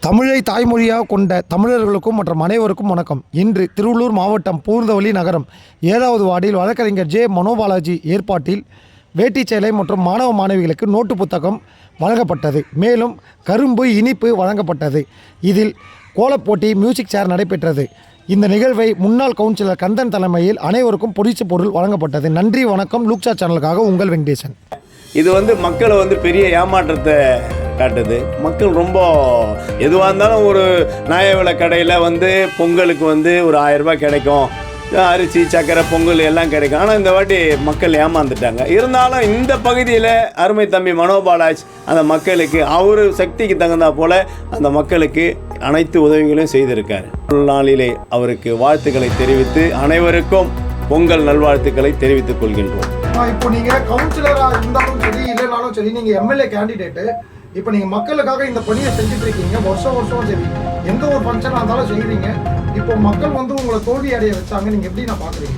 தமிழை தாய்மொழியாக கொண்ட தமிழர்களுக்கும் மற்றும் அனைவருக்கும் வணக்கம். இன்று திருவள்ளூர் மாவட்டம் பூர்ந்தவல்லி நகரம் 7வது வார்டில் வழக்கறிஞர் ஜே மனோபாலாஜி ஏற்பாட்டில் வேட்டி சேலை மற்றும் மாணவ மாணவிகளுக்கு நோட்டு புத்தகம் வழங்கப்பட்டது. மேலும் கரும்பு இனிப்பு வழங்கப்பட்டது. இதில் கோலப்போட்டி, மியூசிக் சேர் நடைபெற்றது. இந்த நிகழ்வை முன்னாள் கவுன்சிலர் கந்தன் தலைமையில் அனைவருக்கும் பொரிச்சு பொருள் வழங்கப்பட்டது. நன்றி, வணக்கம். லூக்சா சேனலுக்காக உங்கள் வெங்கடேசன். இது மக்களை பெரிய ஏமாற்றத்தை காட்டுது. மக்கள் ரொம்ப எதுவாக இருந்தாலும் ஒரு நியாய விலை கடையில் பொங்கலுக்கு ஒரு 1000 ரூபாய் கிடைக்கும், அரிசி சக்கரை பொங்கல் எல்லாம் கிடைக்கும். ஆனால் இந்த வாட்டி மக்கள் ஏமாந்துட்டாங்க. இருந்தாலும் இந்த பகுதியில் அருமை தம்பி மனோபாலாஜ் அந்த மக்களுக்கு அவர் சக்திக்கு தகுந்தா போல் அந்த மக்களுக்கு அனைத்து உதவிகளையும் செய்திருக்கார். நாளிலே அவருக்கு வாழ்த்துக்களை தெரிவித்து அனைவருக்கும் பொங்கல் நல்வாழ்த்துக்களை தெரிவித்துக் கொள்கின்றோம். இப்போ நீங்கள் கவுன்சிலராக இருந்தாலும் சரி, இல்லைனாலும் சரி, நீங்கள் எம்எல்ஏ கேண்டிடேட்டு, இப்போ நீங்கள் மக்களுக்காக இந்த பணியை செஞ்சுட்டு இருக்கீங்க. வருஷம் சரி, எந்த ஒரு ஃபங்க்ஷனாக இருந்தாலும் செய்கிறீங்க. இப்போ மக்கள் உங்களை தோல்வி அடைய வச்சாங்க, நீங்கள் எப்படி நான் பார்க்குறீங்க?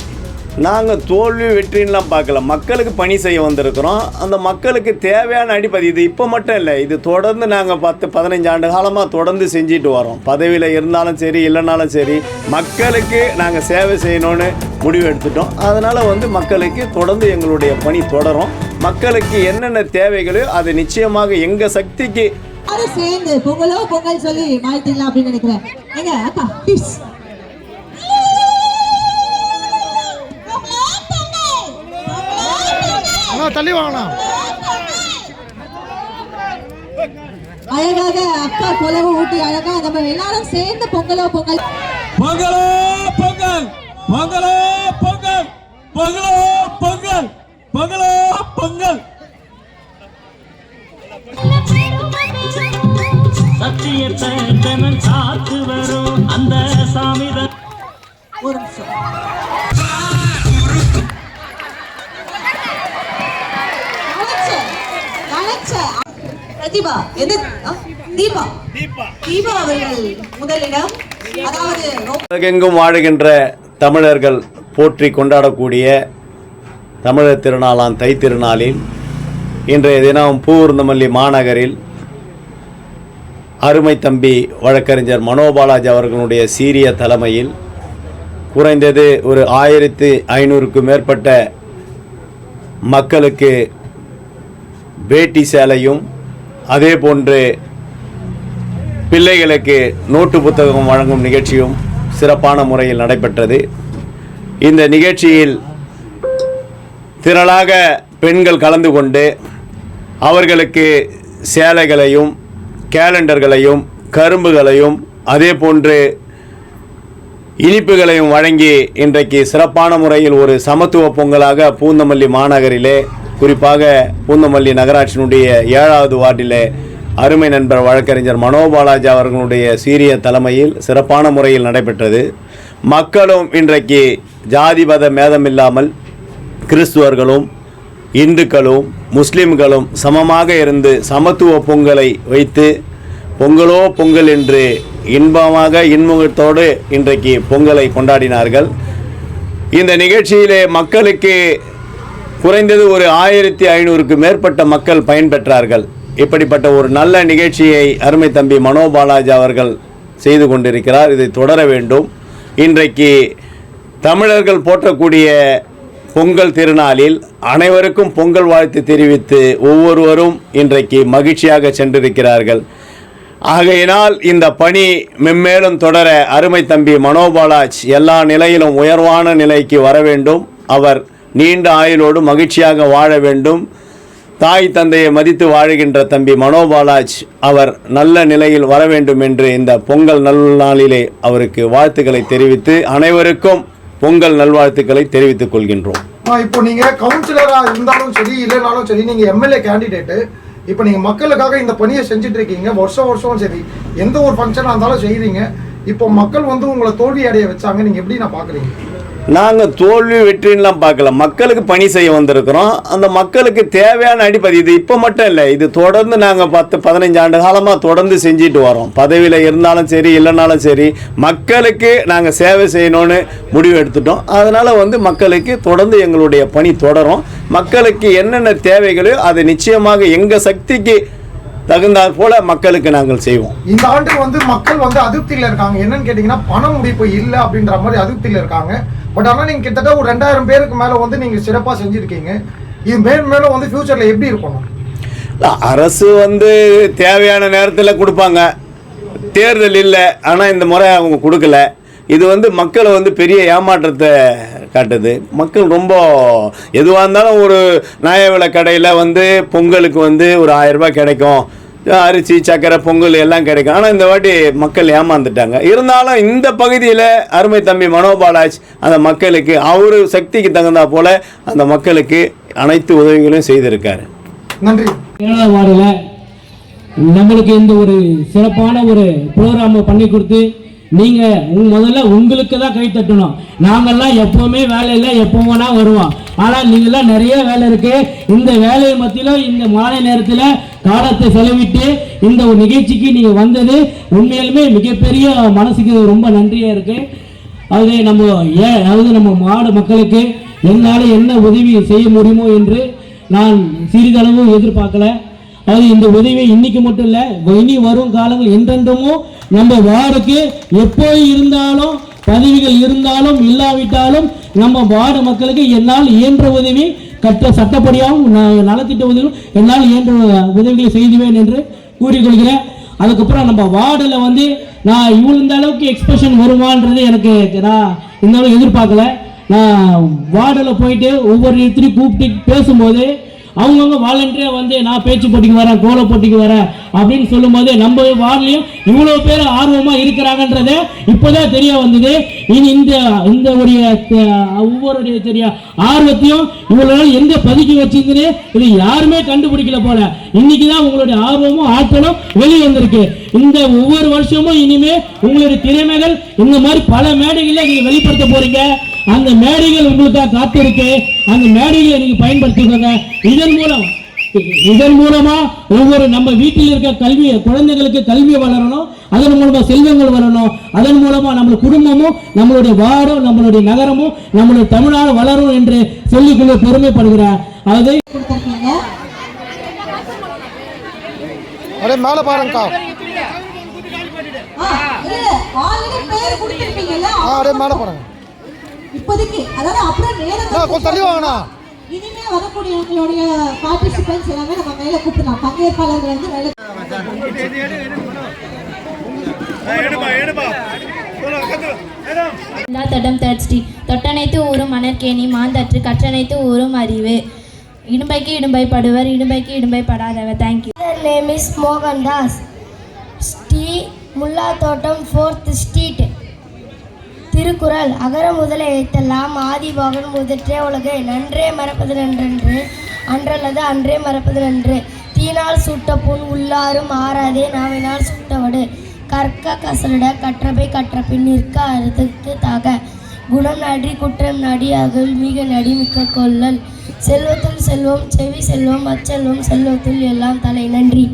நாங்கள் தோல்வி வெற்றின்லாம் பார்க்கல. மக்களுக்கு பணி செய்ய வந்திருக்கிறோம். அந்த மக்களுக்கு தேவையான அடிப்படை இது இப்போ மட்டும் இல்லை, இது தொடர்ந்து நாங்கள் 10-15 ஆண்டு காலமாக தொடர்ந்து செஞ்சுட்டு வரோம். பதவியில் இருந்தாலும் சரி, இல்லைனாலும் சரி, மக்களுக்கு நாங்கள் சேவை செய்யணும்னு முடிவு எடுத்துட்டோம். அதனால் மக்களுக்கு தொடர்ந்து எங்களுடைய பணி தொடரும். மக்களுக்கு என்னென்ன தேவைகளோ அது நிச்சயமாக எங்கள் சக்திக்கு சேர்ந்து பொங்கல் சொல்லி மாத்திடலாம் அப்படின்னு நினைக்கிறேன். தள்ளி வாங்கலாம். அழகாக அக்கா கொலவை ஊட்டி அழகா நம்ம எல்லாரும் சேர்ந்து பொங்கலோ பொங்கல் பொங்கலோ பொங்கல் பொங்கலோ பொங்கல் பொங்கலோ பொங்கல் பொங்கலோ பொங்கல். சத்தியத்தை தினம் காத்து வரும் அந்த சாமிதான். ஒரு நிமிஷம். பிரதிபா தீபா அவர்கள் முதலிடம். எங்கும் வாழுகின்ற தமிழர்கள் போற்றி கொண்டாடக்கூடிய தமிழர் திருநாளாம் தை திருநாளில் இன்றைய தினம் பூர்ந்தமல்லி மாநகரில் அருமை தம்பி வழக்கறிஞர் மனோபாலாஜி அவர்களுடைய சீரிய தலைமையில் குறைந்தது ஒரு 1500க்கும் மேற்பட்ட மக்களுக்கு வேட்டி சேலையும் அதே போன்று பிள்ளைகளுக்கு நோட்டு புத்தகம் வழங்கும் நிகழ்ச்சியும் சிறப்பான முறையில் நடைபெற்றது. இந்த நிகழ்ச்சியில் திரளாக பெண்கள் கலந்து கொண்டு அவர்களுக்கு சேலைகளையும் கேலண்டர்களையும் கரும்புகளையும் அதே போன்று இனிப்புகளையும் வழங்கி இன்றைக்கு சிறப்பான முறையில் ஒரு சமத்துவ பொங்கலாக பூந்தமல்லி மாநகரிலே, குறிப்பாக பூந்தமல்லி நகராட்சியினுடைய 7வது வார்டிலே அருமை நண்பர் வழக்கறிஞர் மனோபாலாஜி அவர்களுடைய சீரிய தலைமையில் சிறப்பான முறையில் நடைபெற்றது. மக்களும் இன்றைக்கு ஜாதி மத மேதமில்லாமல் கிறிஸ்துவர்களும் இந்துக்களும் முஸ்லிம்களும் சமமாக இருந்து சமத்துவ பொங்கலை வைத்து பொங்கலோ பொங்கல் என்று இன்பமாக இன்முகத்தோடு இன்றைக்கு பொங்கலை கொண்டாடினார்கள். இந்த நிகழ்ச்சியிலே மக்களுக்கு குறைந்தது ஒரு 1500க்கு மேற்பட்ட மக்கள் பயன்பெற்றார்கள். இப்படிப்பட்ட ஒரு நல்ல நிகழ்ச்சியை அருமை தம்பி மனோபாலாஜி அவர்கள் செய்து கொண்டிருக்கிறார். இதை தொடர வேண்டும். இன்றைக்கு தமிழர்கள் போற்றக்கூடிய பொங்கல் திருநாளில் அனைவருக்கும் பொங்கல் வாழ்த்து தெரிவித்து ஒவ்வொருவரும் இன்றைக்கு மகிழ்ச்சியாக சென்றிருக்கிறார்கள். ஆகையினால் இந்த பணி மென்மேலும் தொடர அருமை தம்பி மனோபாலாஜ் எல்லா நிலையிலும் உயர்வான நிலைக்கு வர வேண்டும். அவர் நீண்ட ஆயுளோடு மகிழ்ச்சியாக வாழ வேண்டும். தாய் தந்தையை மதித்து வாழுகின்ற தம்பி மனோபாலாஜ் அவர் நல்ல நிலையில் வர வேண்டும் என்று இந்த பொங்கல் நல்நாளிலே அவருக்கு வாழ்த்துக்களை தெரிவித்து அனைவருக்கும் பொங்கல் நல்வாழ்த்துக்களை தெரிவித்துக் கொள்கின்றோம். இப்போ நீங்கள் கவுன்சிலராக இருந்தாலும் சரி, இல்லைனாலும் சரி, நீங்கள் எம்எல்ஏ கேண்டிடேட்டு, இப்போ நீங்கள் மக்களுக்காக இந்த பணியை செஞ்சுட்டு இருக்கீங்க. வருஷம் சரி, எந்த ஒரு ஃபங்க்ஷனாக இருந்தாலும் செய்கிறீங்க. இப்போ மக்கள் உங்களை தோல்வி அடைய வச்சாங்க, நீங்கள் எப்படி நான் பார்க்குறீங்க? நாங்கள் தோல்வி வெற்றின்லாம் பார்க்கல. மக்களுக்கு பணி செய்ய வந்திருக்கிறோம். அந்த மக்களுக்கு தேவையான அடிப்படை இது இப்போ மட்டும் இல்லை, இது தொடர்ந்து நாங்கள் 10-15 ஆண்டு காலமாக தொடர்ந்து செஞ்சுட்டு வரோம். பதவியில் இருந்தாலும் சரி, இல்லைனாலும் சரி, மக்களுக்கு நாங்கள் சேவை செய்யணும்னு முடிவு எடுத்துட்டோம். அதனால் மக்களுக்கு தொடர்ந்து எங்களுடைய பணி தொடரும். மக்களுக்கு என்னென்ன தேவைகளோ அது நிச்சயமாக எங்கள் சக்திக்கு தகுந்தாற் போல மக்களுக்கு நாங்கள் செய்வோம். இந்த ஆண்டு வந்து மக்கள் வந்து அதிருப்தியில் இருக்காங்க. என்னன்னு கேட்டிங்கன்னா பண முடிப்பு இல்லை அப்படின்ற மாதிரி அதிருப்தியில் இருக்காங்க. பட் ஆனால் நீங்கள் கிட்டத்தட்ட ஒரு 2000 பேருக்கு மேலே வந்து நீங்கள் சிறப்பாக செஞ்சுருக்கீங்க. இது மேலும் வந்து ஃப்யூச்சரில் எப்படி இருக்கணும்? அரசு வந்து தேவையான நேரத்தில் கொடுப்பாங்க, தேர்தல் இல்லை, ஆனால் இந்த முறை அவங்க கொடுக்கல. இது வந்து மக்களை வந்து பெரிய ஏமாற்றத்தை காட்டுது. மக்கள் ரொம்ப எதுவாக இருந்தாலும் ஒரு நியாய விலை கடையில் வந்து பொங்கலுக்கு வந்து ஒரு 1000 ரூபாய் கிடைக்கும், அரிசி சக்கரை பொங்கல் எல்லாம் கிடைக்கும். ஆனால் இந்த வாட்டி மக்கள் ஏமாந்துட்டாங்க. இருந்தாலும் இந்த பகுதியில் அருமை தம்பி மனோபாலாஜ் அந்த மக்களுக்கு அவர் சக்திக்கு தகுந்தா போல் அந்த மக்களுக்கு அனைத்து உதவிகளையும் செய்திருக்காரு. நன்றி. 7ஆவது வார்டில் நம்மளுக்கு இந்த ஒரு சிறப்பான ஒரு ப்ரோக்ராமை பண்ணி கொடுத்து நீங்கள் முதல்ல உங்களுக்கு தான் கை தட்டணும். நாங்கள்லாம் எப்போவுமே வேலையில் எப்போ வேணால் வருவோம். ஆனால் நீங்கள்லாம் நிறைய வேலை இருக்குது. இந்த வேலையை மத்தியில் இந்த மாலை நேரத்தில் காலத்தை செலவிட்டு இந்த ஒரு நிகழ்ச்சிக்கு நீங்கள் வந்தது உண்மையிலுமே மிகப்பெரிய மனசுக்கு ரொம்ப நன்றியாக இருக்குது. அதாவது நம்ம மாடு மக்களுக்கு என்னால் என்ன உதவி செய்ய முடியுமோ என்று நான் சிறிதளவும் எதிர்பார்க்கல. அது இந்த உதவி இன்னைக்கு மட்டும் இல்லை, இனி வரும் காலங்கள் என்றென்றுமோ நம்ம வார்டுக்கு எப்போ இருந்தாலும் பதவிகள் இருந்தாலும் இல்லாவிட்டாலும் நம்ம வார்டு மக்களுக்கு என்னால் இயன்ற உதவி சட்டப்படியாகவும் நலத்திட்ட உதவிகளும் என்னால் இயன்ற உதவிகளை செய்துவேன் என்று கூறிக்கொள்கிறேன். அதுக்கப்புறம் நம்ம வார்டில் வந்து நான் இந்த அளவுக்கு எக்ஸ்பிரஷன் வருமானது எனக்கு நான் இந்த அளவுக்கு எதிர்பார்க்கல. நான் வார்டில் போயிட்டு ஒவ்வொரு இடத்துலையும் கூப்பிட்டு பேசும்போது அவங்கவுங்க வாலண்டியராக வந்து நான் பேச்சு போட்டிக்கு வரேன், கோல போட்டிக்கு வரேன் அப்படின்னு சொல்லும்போது நம்ம வார்டுலையும் இவ்வளோ பேர் ஆர்வமாக இருக்கிறாங்கன்றத இப்போதான் தெரிய வந்தது. இனி இந்த உடைய ஒவ்வொருடைய தெரிய ஆர்வத்தையும் இவ்வளோ நாள் எந்த பதுக்கி வச்சிருந்தே இது யாருமே கண்டுபிடிக்கல போல. இன்னைக்கு தான் உங்களுடைய ஆர்வமும் ஆற்றலும் வெளியே வந்திருக்கு. இந்த ஒவ்வொரு வருஷமும் இனிமே உங்களுடைய திறமைகள் இந்த மாதிரி பல மேடைகளில் நீங்கள் வெளிப்படுத்த போறீங்க. அந்த மேடைகள் உங்களுக்காக காத்திருக்கு. அந்த மேடைகளை நீங்க பயன்படுத்திக்கோங்க. இதன் மூலமா ஒவ்வொரு நம்ம வீட்டில் இருக்க குழந்தைகளுக்கு கல்வி வளரணும், அதன் மூலமா செல்வங்கள் வரணும், அதன் மூலமா நம்ம குடும்பமும் நம்மளுடைய வார்டும் நம்மளுடைய நகரமும் நம்மளுடைய தமிழ்நாடு வளரும் என்று சொல்லிக்கொள்ள பெருமைப்படுகிறார். அதை மேல பாருங்கக்கா. மேல பாருங்க. இப்போதைக்கு அதாவது அப்புறம் நேரம் தள்ளி வாங்கண்ணா. இனிமே வரக்கூடிய எங்களுடைய பார்ட்டிசிபென்ட்ஸ் எல்லாமே நம்ம மேல கூப்பிடலாம். பங்கேற்பாளர்கள் வந்து மேல தடம் தட்ஸ்டி தொட்டனைத்து ஊரும் மணற்கேணி மாந்தற்று கற்றனைத்து ஊரும் அறிவு இடும்பைக்கு இடும்பை படுவர் இடும்பைக்கு இடும்பை படாதவர். Thank you. Name is Mohandas, Sri Mulla Thottam 4th street. Thirukkural அகர முதல எழுத்தெல்லாம் ஆதி பகவன் முதற்றே உலகை நன்றே மறப்பது நன்றன்று அன்றல்லது அன்றே மறப்பது நன்று தீனால் சுட்ட புண் உள்ளாரும் ஆறாதே நாவினால் சுட்டவடு கற்க கசலிட கற்றபை கற்றபின் நிற்க அறுத்துக்கு தாக குணம் நடி குற்றம் நடி அகல் மிக நடி மிக்க கொள்ளல் செல்வத்துள் செல்வம் செவி செல்வம் அச்செல்வம் செல்வத்துள் எல்லாம் தலை. நன்றி.